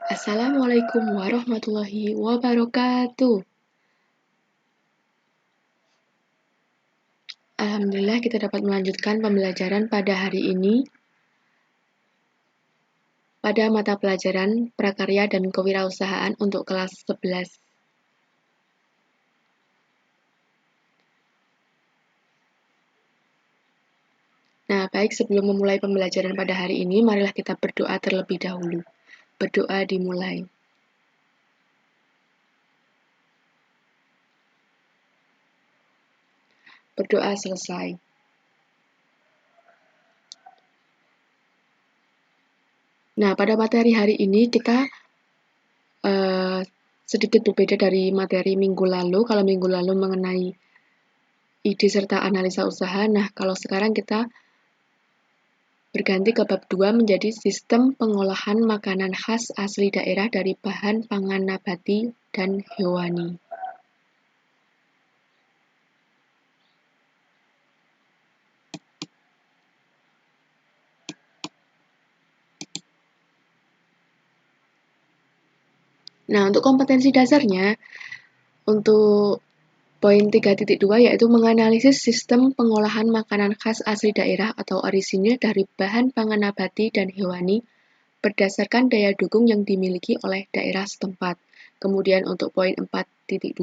Assalamualaikum warahmatullahi wabarakatuh. Alhamdulillah kita dapat melanjutkan pembelajaran pada hari ini pada mata pelajaran Prakarya dan Kewirausahaan untuk kelas 11. Nah, baik sebelum memulai pembelajaran pada hari ini, marilah kita berdoa terlebih dahulu. Berdoa dimulai. Berdoa selesai. Nah, pada materi hari ini kita sedikit berbeda dari materi minggu lalu. Kalau minggu lalu mengenai ide serta analisa usaha, nah kalau sekarang kita berganti ke bab 2 menjadi sistem pengolahan makanan khas asli daerah dari bahan pangan nabati dan hewani. Nah, untuk kompetensi dasarnya, untuk poin 3.2 yaitu menganalisis sistem pengolahan makanan khas asli daerah atau orisinil dari bahan pangan nabati dan hewani berdasarkan daya dukung yang dimiliki oleh daerah setempat. Kemudian untuk poin 4.2,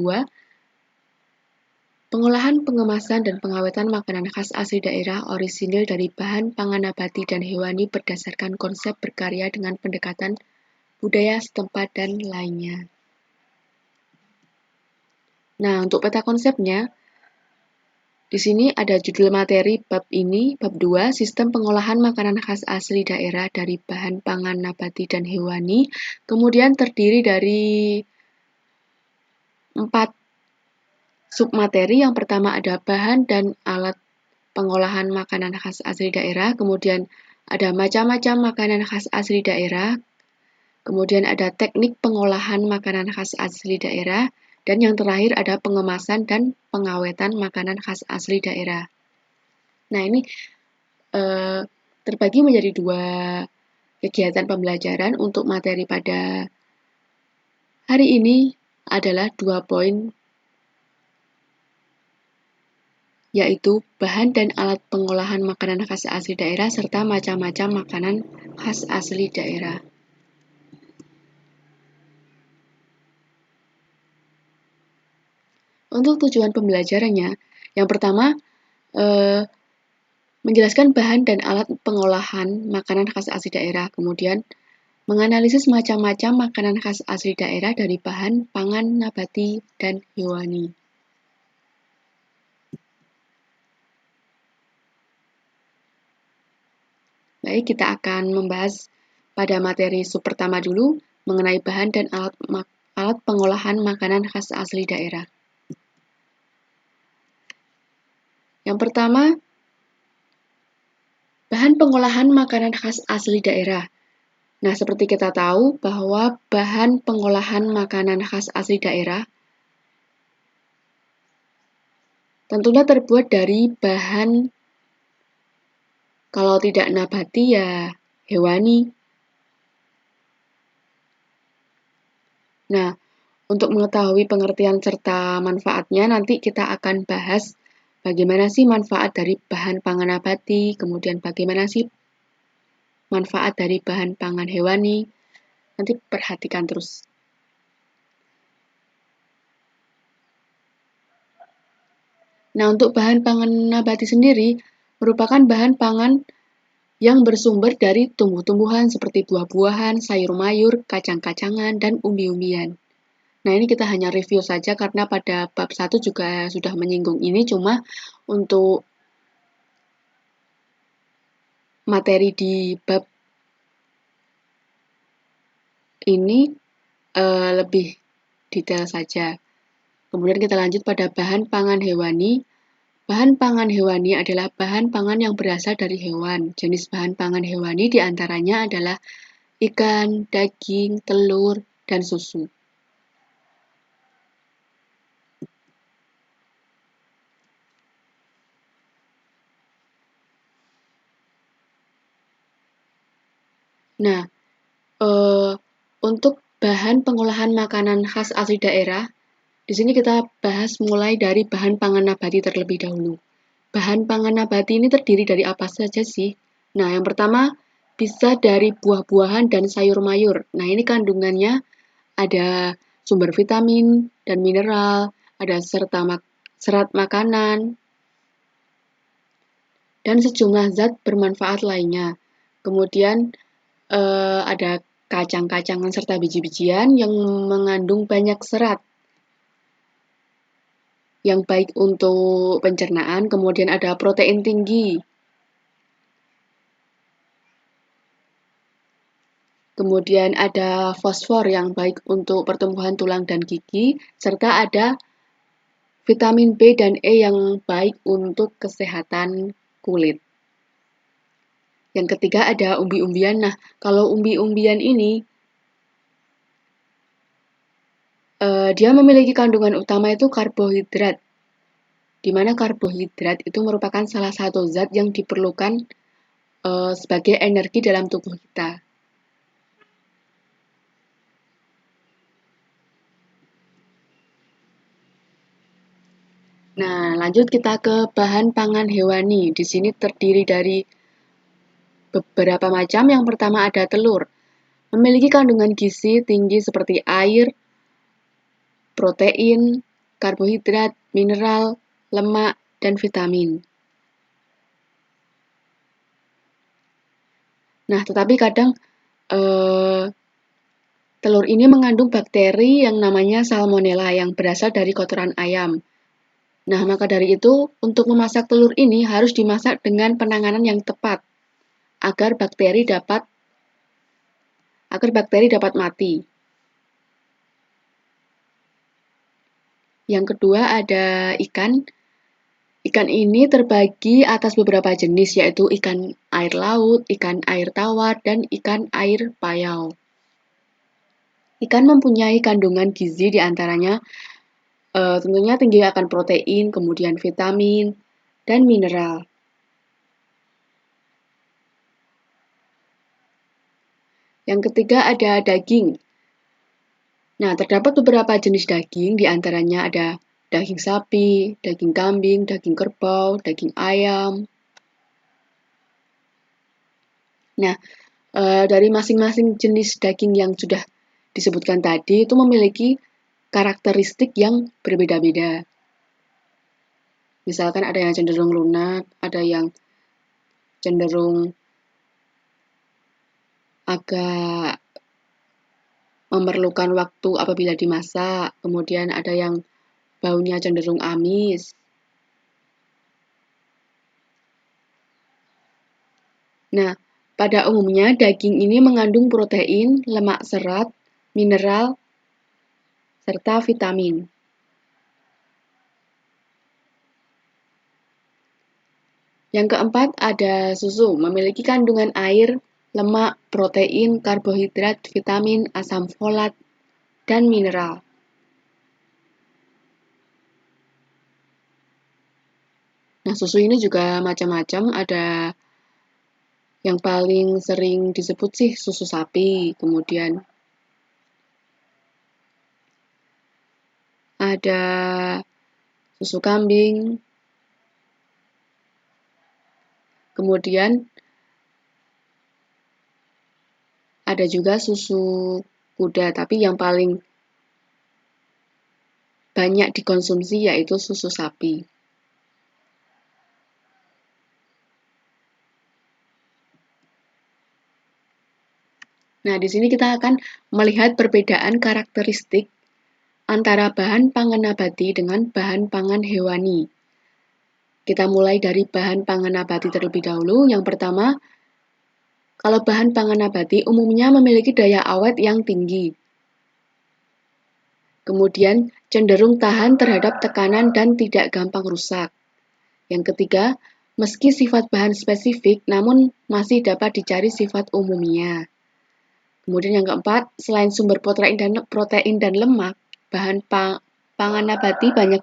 pengolahan, pengemasan, dan pengawetan makanan khas asli daerah orisinil dari bahan pangan nabati dan hewani berdasarkan konsep berkarya dengan pendekatan budaya setempat dan lainnya. Nah, untuk peta konsepnya, di sini ada judul materi bab ini, bab 2, sistem pengolahan makanan khas asli daerah dari bahan pangan nabati dan hewani. Kemudian terdiri dari 4 submateri. Yang pertama ada bahan dan alat pengolahan makanan khas asli daerah, kemudian ada macam-macam makanan khas asli daerah, kemudian ada teknik pengolahan makanan khas asli daerah, dan yang terakhir ada pengemasan dan pengawetan makanan khas asli daerah. Nah, ini terbagi menjadi 2 kegiatan pembelajaran. Untuk materi pada hari ini adalah 2 poin, yaitu bahan dan alat pengolahan makanan khas asli daerah serta macam-macam makanan khas asli daerah. Untuk tujuan pembelajarannya, yang pertama menjelaskan bahan dan alat pengolahan makanan khas asli daerah, kemudian menganalisis macam-macam makanan khas asli daerah dari bahan pangan nabati dan hewani. Baik, kita akan membahas pada materi sub pertama dulu mengenai bahan dan alat pengolahan makanan khas asli daerah. Yang pertama, bahan pengolahan makanan khas asli daerah. Nah, seperti kita tahu bahwa bahan pengolahan makanan khas asli daerah tentunya terbuat dari bahan, kalau tidak nabati ya hewani. Nah, untuk mengetahui pengertian serta manfaatnya, nanti kita akan bahas bagaimana sih manfaat dari bahan pangan nabati, kemudian bagaimana sih manfaat dari bahan pangan hewani. Nanti perhatikan terus. Nah, untuk bahan pangan nabati sendiri merupakan bahan pangan yang bersumber dari tumbuh-tumbuhan seperti buah-buahan, sayur-mayur, kacang-kacangan, dan umbi-umbian. Nah, ini kita hanya review saja karena pada bab 1 juga sudah menyinggung ini, cuma untuk materi di bab ini lebih detail saja. Kemudian kita lanjut pada bahan pangan hewani. Bahan pangan hewani adalah bahan pangan yang berasal dari hewan. Jenis bahan pangan hewani diantaranya adalah ikan, daging, telur, dan susu. Nah, Untuk bahan pengolahan makanan khas asli daerah, di sini kita bahas mulai dari bahan pangan nabati terlebih dahulu. Bahan pangan nabati ini terdiri dari apa saja sih? Nah, yang pertama bisa dari buah-buahan dan sayur mayur. Nah, ini kandungannya ada sumber vitamin dan mineral, ada serat makanan, dan sejumlah zat bermanfaat lainnya. Kemudian ada kacang-kacangan serta biji-bijian yang mengandung banyak serat yang baik untuk pencernaan, kemudian ada protein tinggi, kemudian ada fosfor yang baik untuk pertumbuhan tulang dan gigi, serta ada vitamin B dan E yang baik untuk kesehatan kulit. Yang ketiga ada umbi-umbian. Nah, kalau umbi-umbian ini dia memiliki kandungan utama itu karbohidrat, di mana karbohidrat itu merupakan salah satu zat yang diperlukan sebagai energi dalam tubuh kita. Nah, lanjut kita ke bahan pangan hewani. Di sini terdiri dari beberapa macam. Yang pertama ada telur. Memiliki kandungan gizi tinggi seperti air, protein, karbohidrat, mineral, lemak, dan vitamin. Nah, tetapi kadang telur ini mengandung bakteri yang namanya salmonella yang berasal dari kotoran ayam. Nah, maka dari itu, untuk memasak telur ini harus dimasak dengan penanganan yang tepat agar bakteri dapat mati. Yang kedua ada ikan. Ikan ini terbagi atas beberapa jenis, yaitu ikan air laut, ikan air tawar, dan ikan air payau. Ikan mempunyai kandungan gizi diantaranya tentunya tinggi akan protein, kemudian vitamin, dan mineral. Yang ketiga ada daging. Nah, terdapat beberapa jenis daging, diantaranya ada daging sapi, daging kambing, daging kerbau, daging ayam. Nah, dari masing-masing jenis daging yang sudah disebutkan tadi itu memiliki karakteristik yang berbeda-beda. Misalkan ada yang cenderung lunak, ada yang cenderung agak memerlukan waktu apabila dimasak, kemudian ada yang baunya cenderung amis. Nah, pada umumnya daging ini mengandung protein, lemak serat, mineral, serta vitamin. Yang keempat ada susu, memiliki kandungan air, lemak, protein, karbohidrat, vitamin, asam folat, dan mineral. Nah, susu ini juga macam-macam, ada yang paling sering disebut sih susu sapi, kemudian ada susu kambing, kemudian ada juga susu kuda, tapi yang paling banyak dikonsumsi yaitu susu sapi. Nah, di sini kita akan melihat perbedaan karakteristik antara bahan pangan nabati dengan bahan pangan hewani. Kita mulai dari bahan pangan nabati terlebih dahulu. Yang pertama, kalau bahan pangan nabati umumnya memiliki daya awet yang tinggi. Kemudian cenderung tahan terhadap tekanan dan tidak gampang rusak. Yang ketiga, meski sifat bahan spesifik, namun masih dapat dicari sifat umumnya. Kemudian yang keempat, selain sumber protein dan lemak, bahan pangan nabati banyak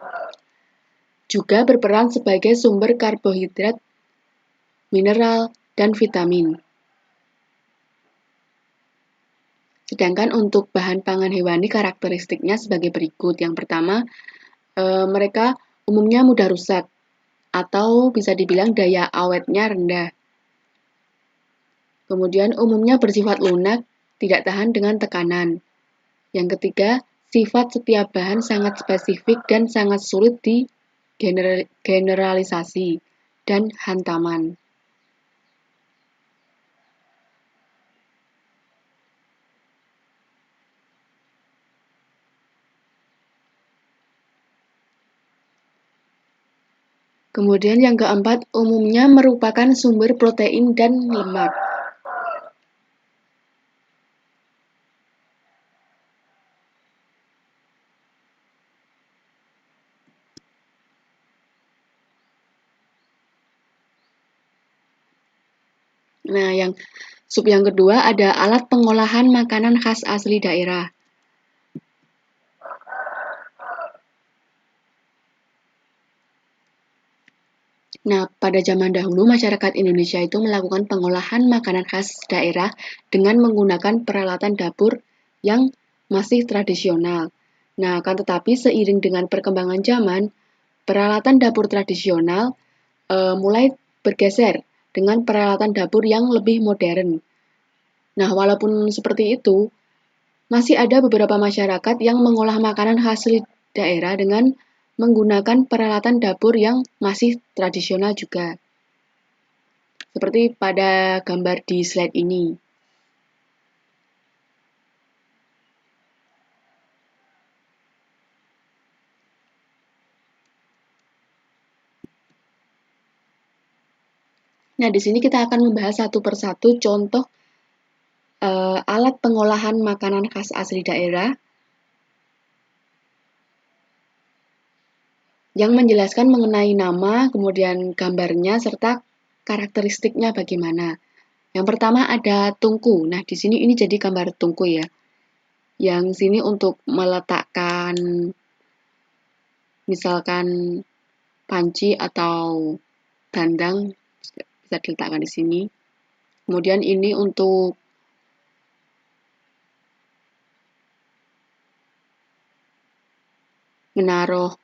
juga berperan sebagai sumber karbohidrat, mineral, dan vitamin. Sedangkan untuk bahan pangan hewani karakteristiknya sebagai berikut. Yang pertama, mereka umumnya mudah rusak atau bisa dibilang daya awetnya rendah. Kemudian umumnya bersifat lunak, tidak tahan dengan tekanan. Yang ketiga, sifat setiap bahan sangat spesifik dan sangat sulit generalisasi dan hantaman. Kemudian yang keempat, umumnya merupakan sumber protein dan lemak. Nah, sub yang kedua ada alat pengolahan makanan khas asli daerah. Nah, pada zaman dahulu masyarakat Indonesia itu melakukan pengolahan makanan khas daerah dengan menggunakan peralatan dapur yang masih tradisional. Nah, akan tetapi seiring dengan perkembangan zaman, peralatan dapur tradisional mulai bergeser dengan peralatan dapur yang lebih modern. Nah, walaupun seperti itu, masih ada beberapa masyarakat yang mengolah makanan khas daerah dengan menggunakan peralatan dapur yang masih tradisional juga. Seperti pada gambar di slide ini. Nah, di sini kita akan membahas satu persatu contoh alat pengolahan makanan khas asli daerah yang menjelaskan mengenai nama, kemudian gambarnya, serta karakteristiknya bagaimana. Yang pertama ada tungku. Nah, di sini ini jadi gambar tungku ya. Yang sini untuk meletakkan misalkan panci atau dandang bisa diletakkan di sini. Kemudian ini untuk menaruh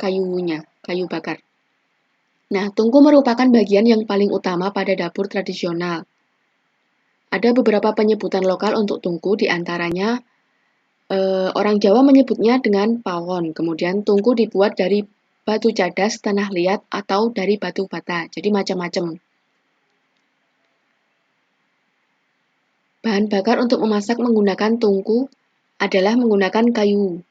kayu bakar. Nah, tungku merupakan bagian yang paling utama pada dapur tradisional. Ada beberapa penyebutan lokal untuk tungku, diantaranya orang Jawa menyebutnya dengan pawon. Kemudian tungku dibuat dari batu cadas, tanah liat, atau dari batu bata. Jadi macam-macam. Bahan bakar untuk memasak menggunakan tungku adalah menggunakan kayu.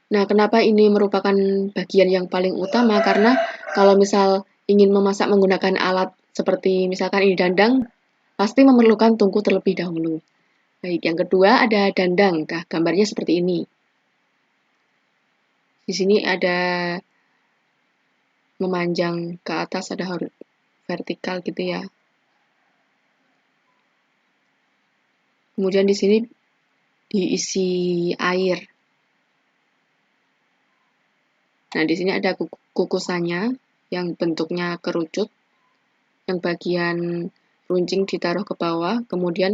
Nah, kenapa ini merupakan bagian yang paling utama? Karena kalau misal ingin memasak menggunakan alat seperti misalkan ini dandang, pasti memerlukan tungku terlebih dahulu. Baik, yang kedua ada dandang. Nah, gambarnya seperti ini. Di sini ada memanjang ke atas, ada vertikal gitu ya. Kemudian di sini diisi air. Nah, di sini ada kukusannya yang bentuknya kerucut. Yang bagian runcing ditaruh ke bawah, kemudian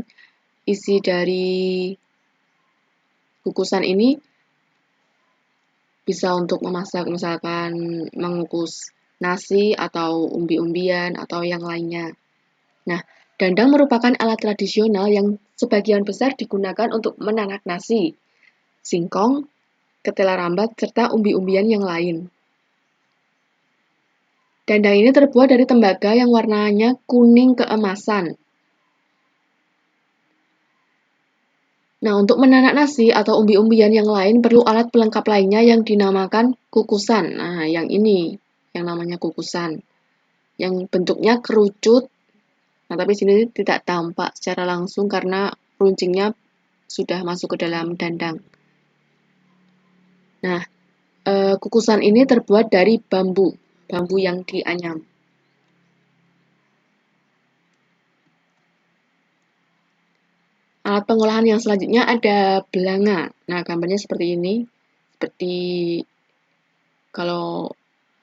isi dari kukusan ini bisa untuk memasak misalkan mengukus nasi atau umbi-umbian atau yang lainnya. Nah, dandang merupakan alat tradisional yang sebagian besar digunakan untuk menanak nasi, singkong, ketela rambat, serta umbi-umbian yang lain. Dandang ini terbuat dari tembaga yang warnanya kuning keemasan. Nah, untuk menanak nasi atau umbi-umbian yang lain perlu alat pelengkap lainnya yang dinamakan kukusan. Nah, yang ini yang namanya kukusan. Yang bentuknya kerucut. Nah, tapi sini tidak tampak secara langsung karena runcingnya sudah masuk ke dalam dandang. Nah, kukusan ini terbuat dari bambu yang dianyam. Alat pengolahan yang selanjutnya ada belanga. Nah, gambarnya seperti ini. Seperti kalau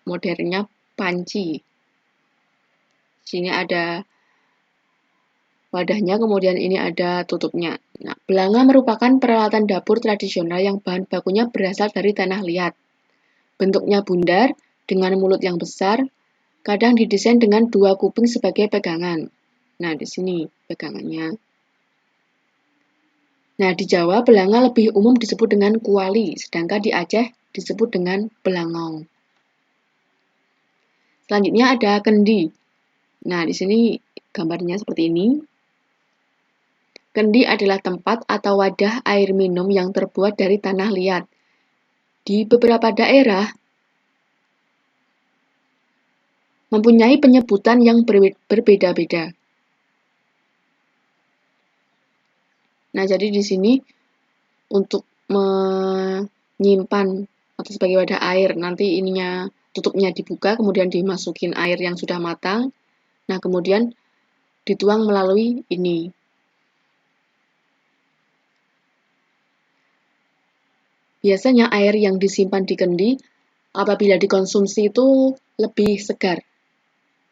modernnya panci. Sini ada wadahnya, kemudian ini ada tutupnya. Nah, belanga merupakan peralatan dapur tradisional yang bahan bakunya berasal dari tanah liat. Bentuknya bundar, dengan mulut yang besar, kadang didesain dengan 2 kuping sebagai pegangan. Nah, di sini pegangannya. Nah, di Jawa, belanga lebih umum disebut dengan kuali, sedangkan di Aceh disebut dengan belangong. Selanjutnya ada kendi. Nah, di sini gambarnya seperti ini. Kendi adalah tempat atau wadah air minum yang terbuat dari tanah liat. Di beberapa daerah mempunyai penyebutan yang berbeda-beda. Nah, jadi di sini untuk menyimpan atau sebagai wadah air, nanti ininya tutupnya dibuka, kemudian dimasukin air yang sudah matang. Nah, kemudian dituang melalui ini. Biasanya air yang disimpan di kendi apabila dikonsumsi itu lebih segar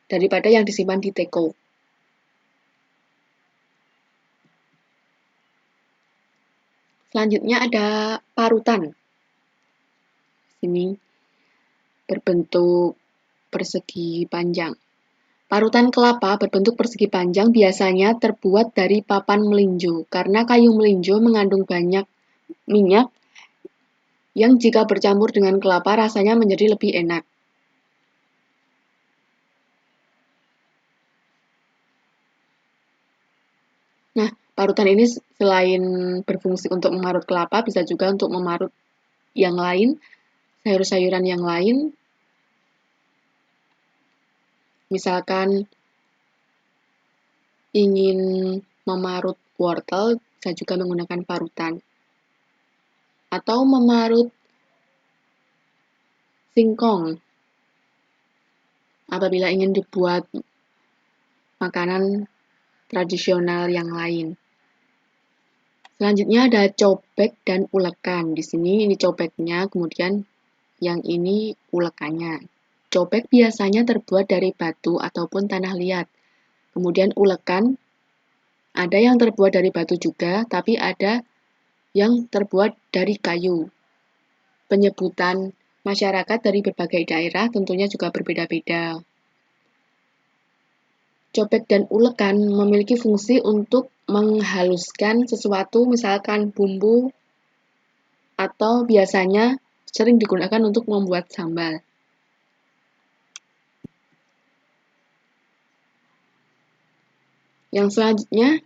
daripada yang disimpan di teko. Selanjutnya ada parutan. Ini berbentuk persegi panjang. Parutan kelapa berbentuk persegi panjang biasanya terbuat dari papan melinjo karena kayu melinjo mengandung banyak minyak yang jika bercampur dengan kelapa rasanya menjadi lebih enak. Nah, parutan ini selain berfungsi untuk memarut kelapa, bisa juga untuk memarut yang lain, sayur-sayuran yang lain. Misalkan ingin memarut wortel, bisa juga menggunakan parutan. Atau memarut singkong, apabila ingin dibuat makanan tradisional yang lain. Selanjutnya ada cobek dan ulekan. Di sini ini cobeknya, kemudian yang ini ulekannya. Cobek biasanya terbuat dari batu ataupun tanah liat. Kemudian ulekan, ada yang terbuat dari batu juga, tapi ada yang terbuat dari kayu. Penyebutan masyarakat dari berbagai daerah tentunya juga berbeda-beda. Cobek dan ulekan memiliki fungsi untuk menghaluskan sesuatu, misalkan bumbu, atau biasanya sering digunakan untuk membuat sambal. Yang selanjutnya,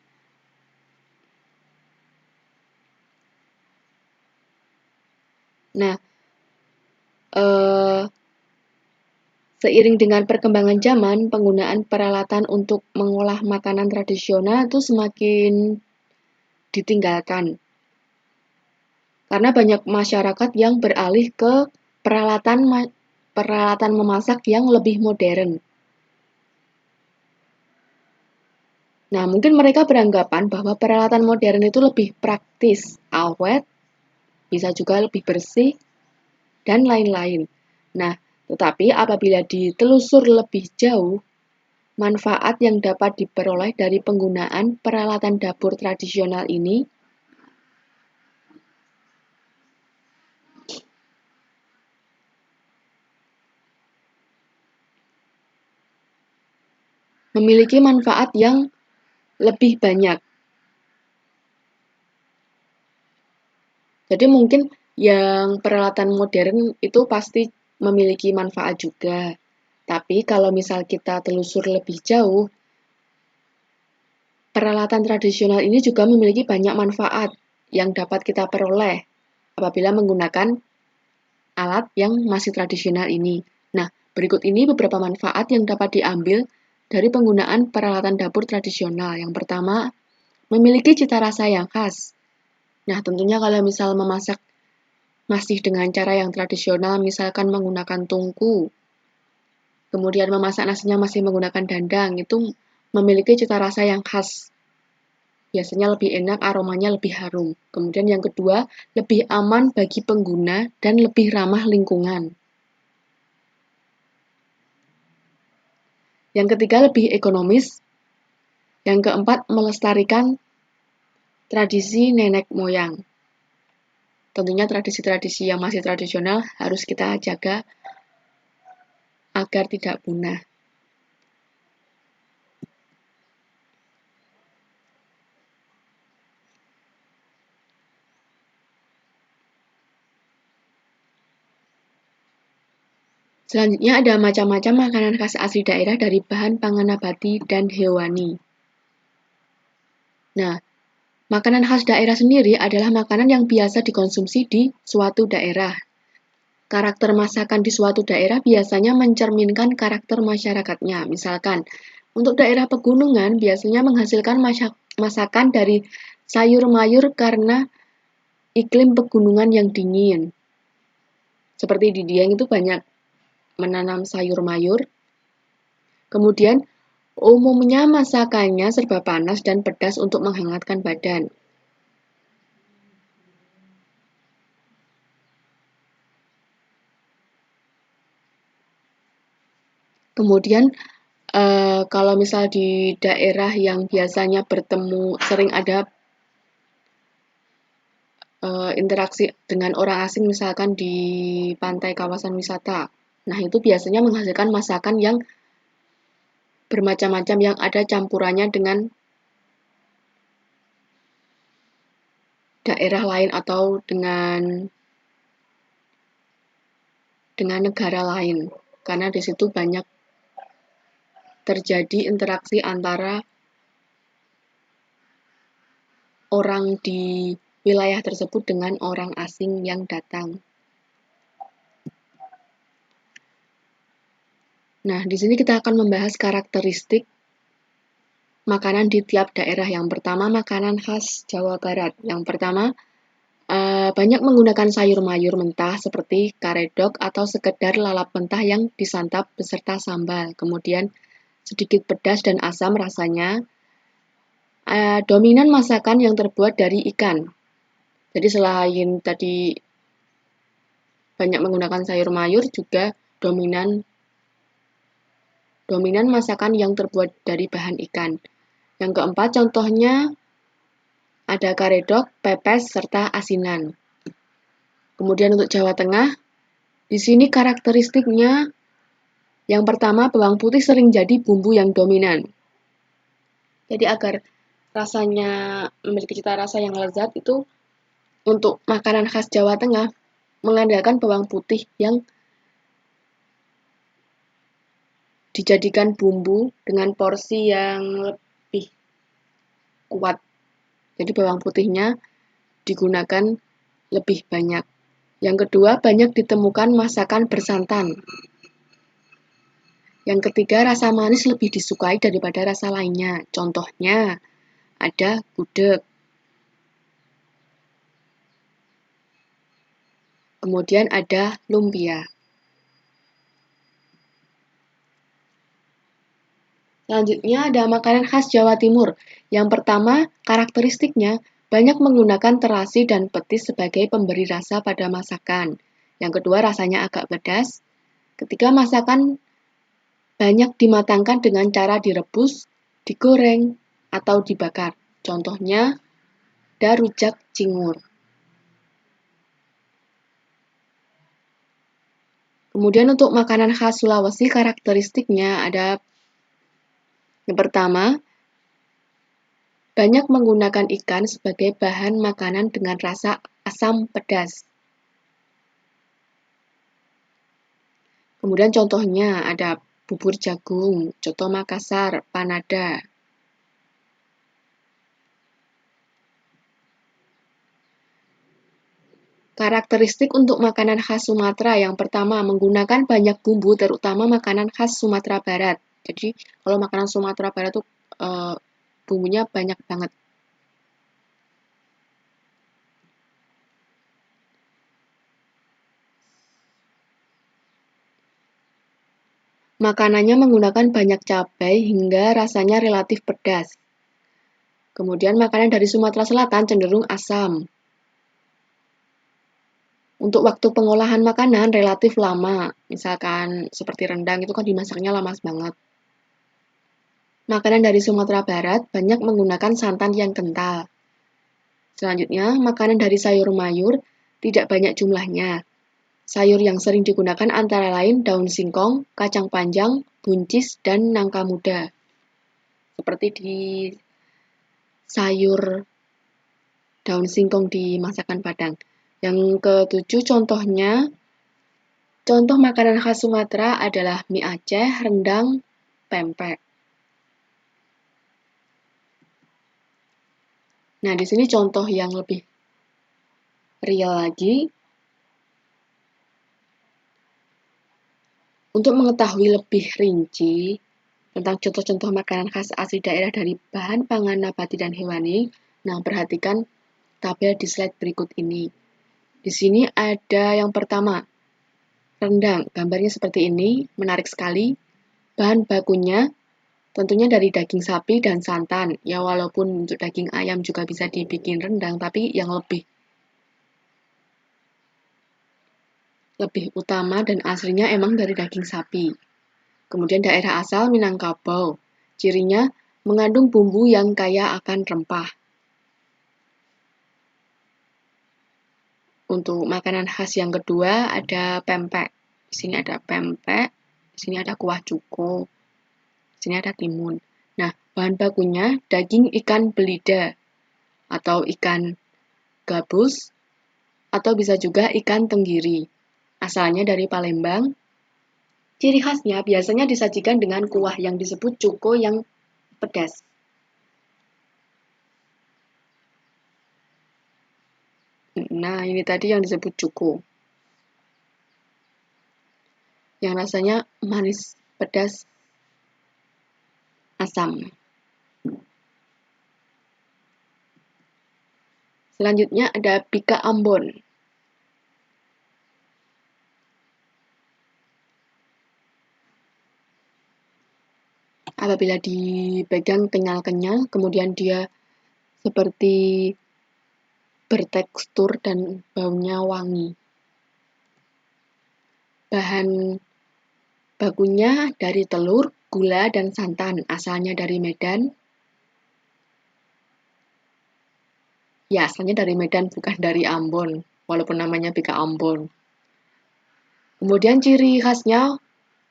nah, seiring dengan perkembangan zaman, penggunaan peralatan untuk mengolah makanan tradisional itu semakin ditinggalkan. Karena banyak masyarakat yang beralih ke peralatan memasak yang lebih modern. Nah, mungkin mereka beranggapan bahwa peralatan modern itu lebih praktis, awet, bisa juga lebih bersih, dan lain-lain. Nah, tetapi apabila ditelusur lebih jauh, manfaat yang dapat diperoleh dari penggunaan peralatan dapur tradisional ini memiliki manfaat yang lebih banyak. Jadi mungkin yang peralatan modern itu pasti memiliki manfaat juga. Tapi kalau misal kita telusur lebih jauh, peralatan tradisional ini juga memiliki banyak manfaat yang dapat kita peroleh apabila menggunakan alat yang masih tradisional ini. Nah, berikut ini beberapa manfaat yang dapat diambil dari penggunaan peralatan dapur tradisional. Yang pertama, memiliki cita rasa yang khas. Nah, tentunya kalau misal memasak masih dengan cara yang tradisional, misalkan menggunakan tungku, kemudian memasak nasinya masih menggunakan dandang, itu memiliki cita rasa yang khas. Biasanya lebih enak, aromanya lebih harum. Kemudian yang kedua, lebih aman bagi pengguna dan lebih ramah lingkungan. Yang ketiga, lebih ekonomis. Yang keempat, melestarikan tradisi nenek moyang. Tentunya tradisi-tradisi yang masih tradisional harus kita jaga agar tidak punah. Selanjutnya ada macam-macam makanan khas asli daerah dari bahan pangan nabati dan hewani. Nah, makanan khas daerah sendiri adalah makanan yang biasa dikonsumsi di suatu daerah. Karakter masakan di suatu daerah biasanya mencerminkan karakter masyarakatnya. Misalkan, untuk daerah pegunungan biasanya menghasilkan masakan dari sayur mayur karena iklim pegunungan yang dingin. Seperti di Dieng itu banyak menanam sayur mayur. Kemudian, umumnya masakannya serba panas dan pedas untuk menghangatkan badan. Kemudian, kalau misal di daerah yang biasanya sering ada interaksi dengan orang asing, misalkan di pantai kawasan wisata. Nah, itu biasanya menghasilkan masakan yang bermacam-macam yang ada campurannya dengan daerah lain atau dengan negara lain. Karena di situ banyak terjadi interaksi antara orang di wilayah tersebut dengan orang asing yang datang. Nah, di sini kita akan membahas karakteristik makanan di tiap daerah. Yang pertama, makanan khas Jawa Barat. Yang pertama, banyak menggunakan sayur mayur mentah seperti karedok atau sekedar lalap mentah yang disantap beserta sambal. Kemudian sedikit pedas dan asam rasanya. Dominan masakan yang terbuat dari ikan. Jadi selain tadi banyak menggunakan sayur mayur, juga dominan masakan yang terbuat dari bahan ikan. Yang keempat, contohnya ada karedok, pepes, serta asinan. Kemudian untuk Jawa Tengah, di sini karakteristiknya yang pertama, bawang putih sering jadi bumbu yang dominan. Jadi agar rasanya memiliki cita rasa yang lezat, itu untuk makanan khas Jawa Tengah mengandalkan bawang putih yang dijadikan bumbu dengan porsi yang lebih kuat. Jadi bawang putihnya digunakan lebih banyak. Yang kedua, banyak ditemukan masakan bersantan. Yang ketiga, rasa manis lebih disukai daripada rasa lainnya. Contohnya, ada gudeg. Kemudian ada lumpia. Selanjutnya ada makanan khas Jawa Timur. Yang pertama, karakteristiknya banyak menggunakan terasi dan petis sebagai pemberi rasa pada masakan. Yang kedua, rasanya agak pedas. Ketiga, masakan banyak dimatangkan dengan cara direbus, digoreng, atau dibakar. Contohnya, ada rujak cingur. Kemudian untuk makanan khas Sulawesi, karakteristiknya ada yang pertama, banyak menggunakan ikan sebagai bahan makanan dengan rasa asam pedas. Kemudian contohnya ada bubur jagung, coto Makassar, panada. Karakteristik untuk makanan khas Sumatera yang pertama menggunakan banyak bumbu terutama makanan khas Sumatera Barat. Jadi kalau makanan Sumatera Barat tuh bumbunya banyak banget. Makanannya menggunakan banyak cabai hingga rasanya relatif pedas. Kemudian makanan dari Sumatera Selatan cenderung asam. Untuk waktu pengolahan makanan relatif lama. Misalkan seperti rendang itu kan dimasaknya lama banget. Makanan dari Sumatera Barat banyak menggunakan santan yang kental. Selanjutnya, makanan dari sayur mayur tidak banyak jumlahnya. Sayur yang sering digunakan antara lain daun singkong, kacang panjang, buncis, dan nangka muda. Seperti di sayur daun singkong di masakan Padang. Yang ketujuh contoh makanan khas Sumatera adalah mie Aceh, rendang, pempek. Nah, di sini contoh yang lebih real lagi. Untuk mengetahui lebih rinci tentang contoh-contoh makanan khas asli daerah dari bahan pangan nabati dan hewani, nah perhatikan tabel di slide berikut ini. Di sini ada yang pertama, rendang. Gambarnya seperti ini, menarik sekali. Bahan bakunya tentunya dari daging sapi dan santan. Ya walaupun untuk daging ayam juga bisa dibikin rendang, tapi yang lebih utama dan aslinya emang dari daging sapi. Kemudian daerah asal Minangkabau. Cirinya mengandung bumbu yang kaya akan rempah. Untuk makanan khas yang kedua ada pempek. Di sini ada pempek, di sini ada kuah cuko, di sini ada timun. Nah, bahan bakunya daging ikan belida atau ikan gabus atau bisa juga ikan tenggiri. Asalnya dari Palembang. Ciri khasnya biasanya disajikan dengan kuah yang disebut cuko yang pedas. Nah, ini tadi yang disebut cuko. Yang rasanya manis, pedas, asam. Selanjutnya ada Bika Ambon. Apabila dipegang kenyal-kenyal, kemudian dia seperti bertekstur dan baunya wangi. Bahan bakunya dari telur, gula, dan santan. Asalnya dari Medan. Ya, asalnya dari Medan, bukan dari Ambon. Walaupun namanya Bika Ambon. Kemudian ciri khasnya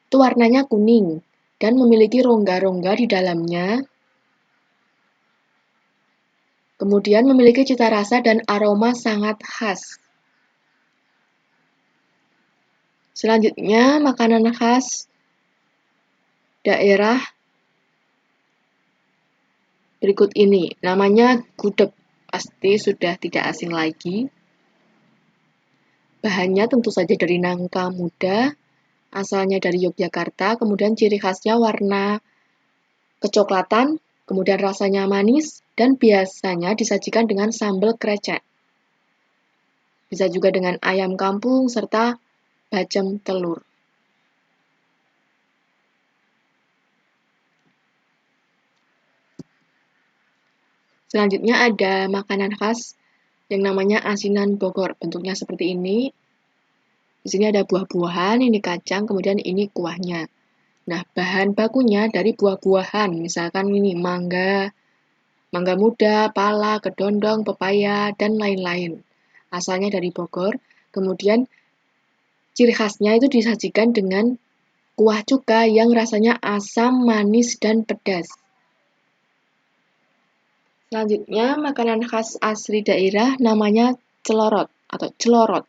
itu warnanya kuning dan memiliki rongga-rongga di dalamnya. Kemudian memiliki cita rasa dan aroma sangat khas. Selanjutnya, makanan khas daerah berikut ini. Namanya gudeg. Pasti sudah tidak asing lagi. Bahannya tentu saja dari nangka muda, asalnya dari Yogyakarta, kemudian ciri khasnya warna kecoklatan, kemudian rasanya manis, dan biasanya disajikan dengan sambal krecek. Bisa juga dengan ayam kampung serta bacem telur. Selanjutnya ada makanan khas yang namanya asinan Bogor. Bentuknya seperti ini. Di sini ada buah-buahan, ini kacang, kemudian ini kuahnya. Nah, bahan bakunya dari buah-buahan, misalkan ini mangga muda, pala, kedondong, pepaya, dan lain-lain. Asalnya dari Bogor. Kemudian ciri khasnya itu disajikan dengan kuah cuka yang rasanya asam, manis, dan pedas. Selanjutnya, makanan khas asli daerah namanya celorot atau celorot.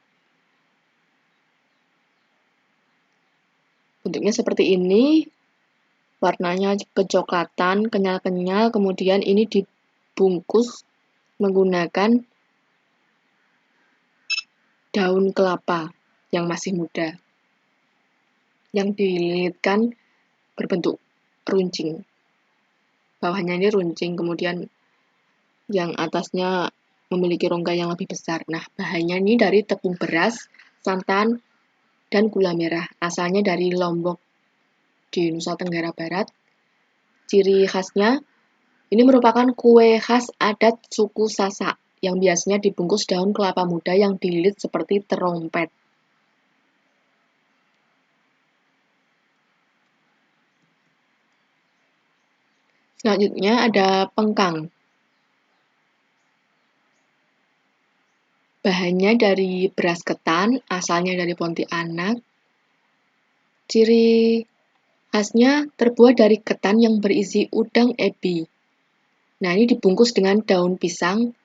Bentuknya seperti ini, warnanya kecoklatan, kenyal-kenyal, kemudian ini dibungkus menggunakan daun kelapa yang masih muda, yang dililitkan berbentuk runcing. Bawahnya ini runcing, kemudian yang atasnya memiliki rongga yang lebih besar. Nah, bahannya ini dari tepung beras, santan, dan gula merah. Asalnya dari Lombok di Nusa Tenggara Barat. Ciri khasnya, ini merupakan kue khas adat suku Sasak yang biasanya dibungkus daun kelapa muda yang dililit seperti terompet. Selanjutnya ada pengkang. Bahannya dari beras ketan, asalnya dari Pontianak. Ciri khasnya terbuat dari ketan yang berisi udang ebi. Nah, ini dibungkus dengan daun pisang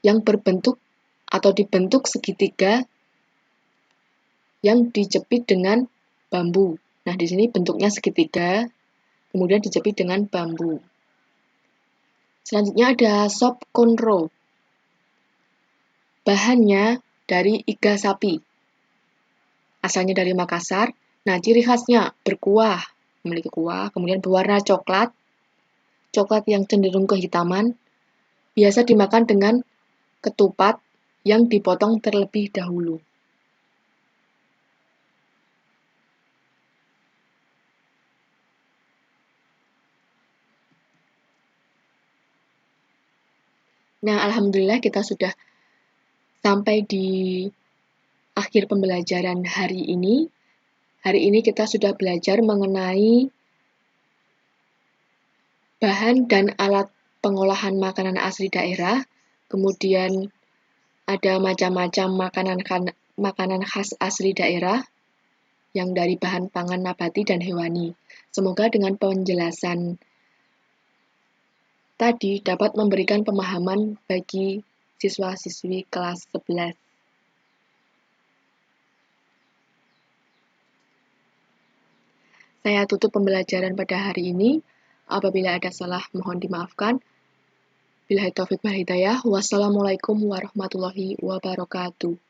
yang berbentuk atau dibentuk segitiga yang dijepit dengan bambu. Nah, di sini bentuknya segitiga, kemudian dijepit dengan bambu. Selanjutnya ada sop konro. Bahannya dari iga sapi. Asalnya dari Makassar. Nah, ciri khasnya berkuah, memiliki kuah, kemudian berwarna coklat yang cenderung kehitaman, biasa dimakan dengan ketupat yang dipotong terlebih dahulu. Nah, alhamdulillah kita sudah sampai di akhir pembelajaran hari ini. Hari ini kita sudah belajar mengenai bahan dan alat pengolahan makanan asli daerah, kemudian ada macam-macam makanan khas asli daerah yang dari bahan pangan nabati dan hewani. Semoga dengan penjelasan tadi dapat memberikan pemahaman bagi siswa-siswi kelas 11. Saya tutup pembelajaran pada hari ini. Apabila ada salah, mohon dimaafkan. Billahi taufiq wal hidayah. Wassalamualaikum warahmatullahi wabarakatuh.